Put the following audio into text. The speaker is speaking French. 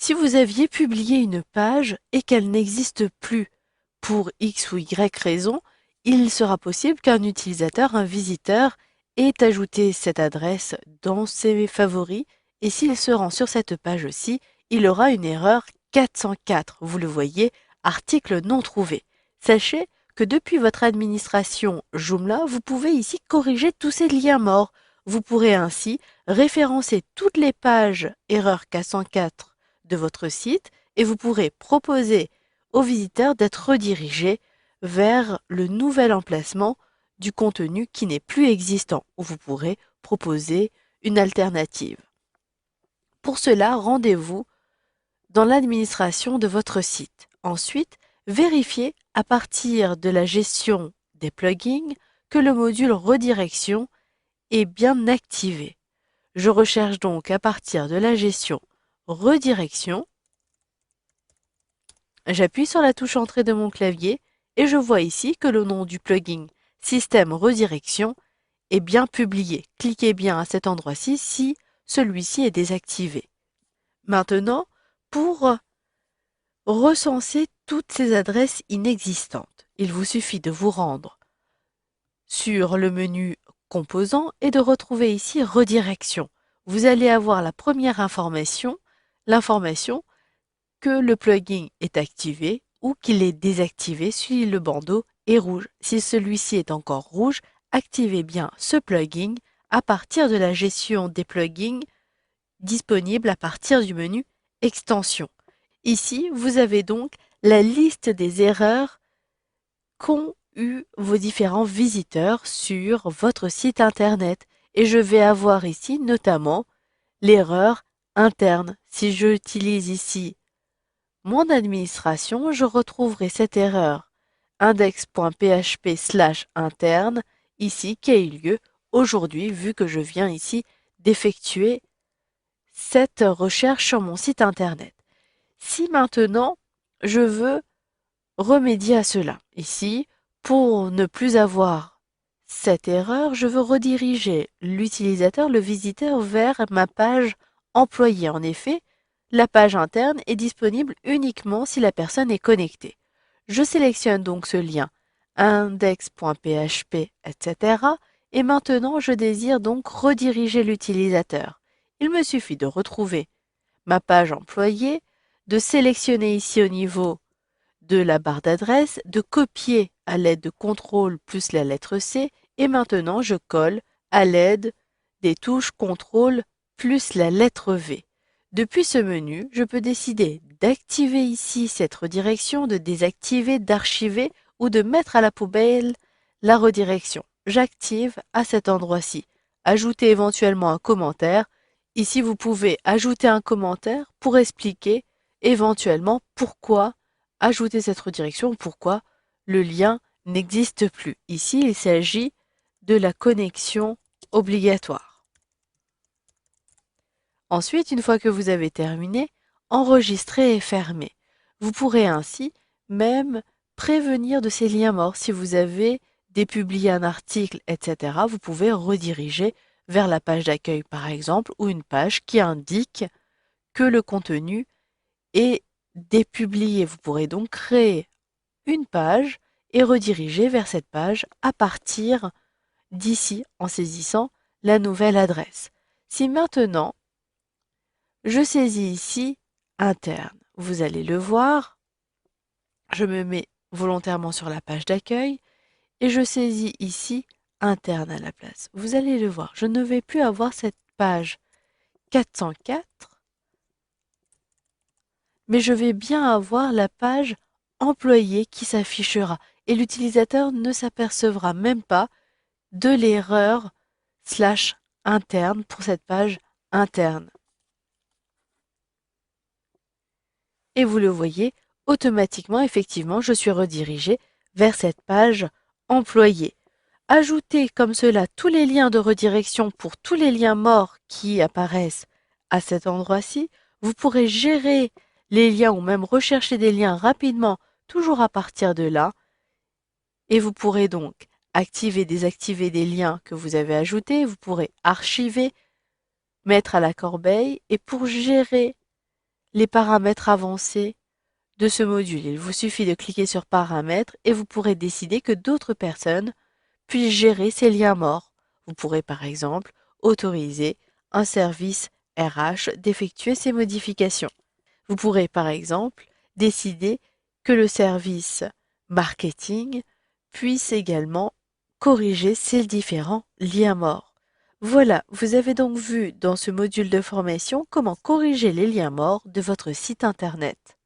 Si vous aviez publié une page et qu'elle n'existe plus pour X ou Y raison, il sera possible qu'un utilisateur, un visiteur, ait ajouté cette adresse dans ses favoris et s'il se rend sur cette page aussi, il aura une erreur 404. Vous le voyez, article non trouvé. Sachez que depuis votre administration Joomla, vous pouvez ici corriger tous ces liens morts. Vous pourrez ainsi référencer toutes les pages erreur 404 de votre site et vous pourrez proposer aux visiteurs d'être redirigés vers le nouvel emplacement du contenu qui n'est plus existant, ou vous pourrez proposer une alternative. Pour cela, rendez-vous dans l'administration de votre site. Ensuite, vérifiez à partir de la gestion des plugins que le module redirection est bien activé. Je recherche donc à partir de la gestion redirection. J'appuie sur la touche entrée de mon clavier et je vois ici que le nom du plugin Système Redirection est bien publié. Cliquez bien à cet endroit-ci si celui-ci est désactivé. Maintenant, pour recenser toutes ces adresses inexistantes, il vous suffit de vous rendre sur le menu Composants et de retrouver ici Redirection. Vous allez avoir la première information, l'information que le plugin est activé ou qu'il est désactivé si le bandeau est rouge. Si celui-ci est encore rouge, activez bien ce plugin à partir de la gestion des plugins disponible à partir du menu Extensions. Ici, vous avez donc la liste des erreurs qu'ont eu vos différents visiteurs sur votre site internet. Et je vais avoir ici notamment l'erreur interne. Si j'utilise ici mon administration, je retrouverai cette erreur index.php/interne ici qui a eu lieu aujourd'hui vu que je viens ici d'effectuer cette recherche sur mon site internet. Si maintenant je veux remédier à cela, ici, pour ne plus avoir cette erreur, je veux rediriger l'utilisateur, le visiteur, vers ma page employée. En effet, la page interne est disponible uniquement si la personne est connectée. Je sélectionne donc ce lien index.php, etc. Et maintenant, je désire donc rediriger l'utilisateur. Il me suffit de retrouver ma page employée, de sélectionner ici au niveau de la barre d'adresse, de copier à l'aide de CTRL plus la lettre C et maintenant je colle à l'aide des touches CTRL plus la lettre V. Depuis ce menu, je peux décider d'activer ici cette redirection, de désactiver, d'archiver ou de mettre à la poubelle la redirection. J'active à cet endroit-ci. Ajouter éventuellement un commentaire. Ici, vous pouvez ajouter un commentaire pour expliquer éventuellement pourquoi ajouter cette redirection, pourquoi le lien n'existe plus. Ici, il s'agit de la connexion obligatoire. Ensuite, une fois que vous avez terminé, enregistrer et fermer. Vous pourrez ainsi même prévenir de ces liens morts. Si vous avez dépublié un article, etc., vous pouvez rediriger vers la page d'accueil, par exemple, ou une page qui indique que le contenu est dépublié. Vous pourrez donc créer une page et rediriger vers cette page à partir d'ici en saisissant la nouvelle adresse. Si maintenant je saisis ici interne, vous allez le voir, je me mets volontairement sur la page d'accueil et je saisis ici interne à la place. Vous allez le voir, je ne vais plus avoir cette page 404, mais je vais bien avoir la page employé qui s'affichera et l'utilisateur ne s'apercevra même pas de l'erreur slash interne pour cette page interne. Et vous le voyez, automatiquement, effectivement, je suis redirigé vers cette page employé. Ajoutez comme cela tous les liens de redirection pour tous les liens morts qui apparaissent à cet endroit-ci. Vous pourrez gérer les liens ou même rechercher des liens rapidement, toujours à partir de là. Et vous pourrez donc activer, désactiver des liens que vous avez ajoutés. Vous pourrez archiver, mettre à la corbeille. Et pour gérer les paramètres avancés de ce module. Il vous suffit de cliquer sur Paramètres et vous pourrez décider que d'autres personnes puissent gérer ces liens morts. Vous pourrez par exemple autoriser un service RH d'effectuer ces modifications. Vous pourrez par exemple décider que le service marketing puisse également corriger ces différents liens morts. Voilà, vous avez donc vu dans ce module de formation comment corriger les liens morts de votre site internet.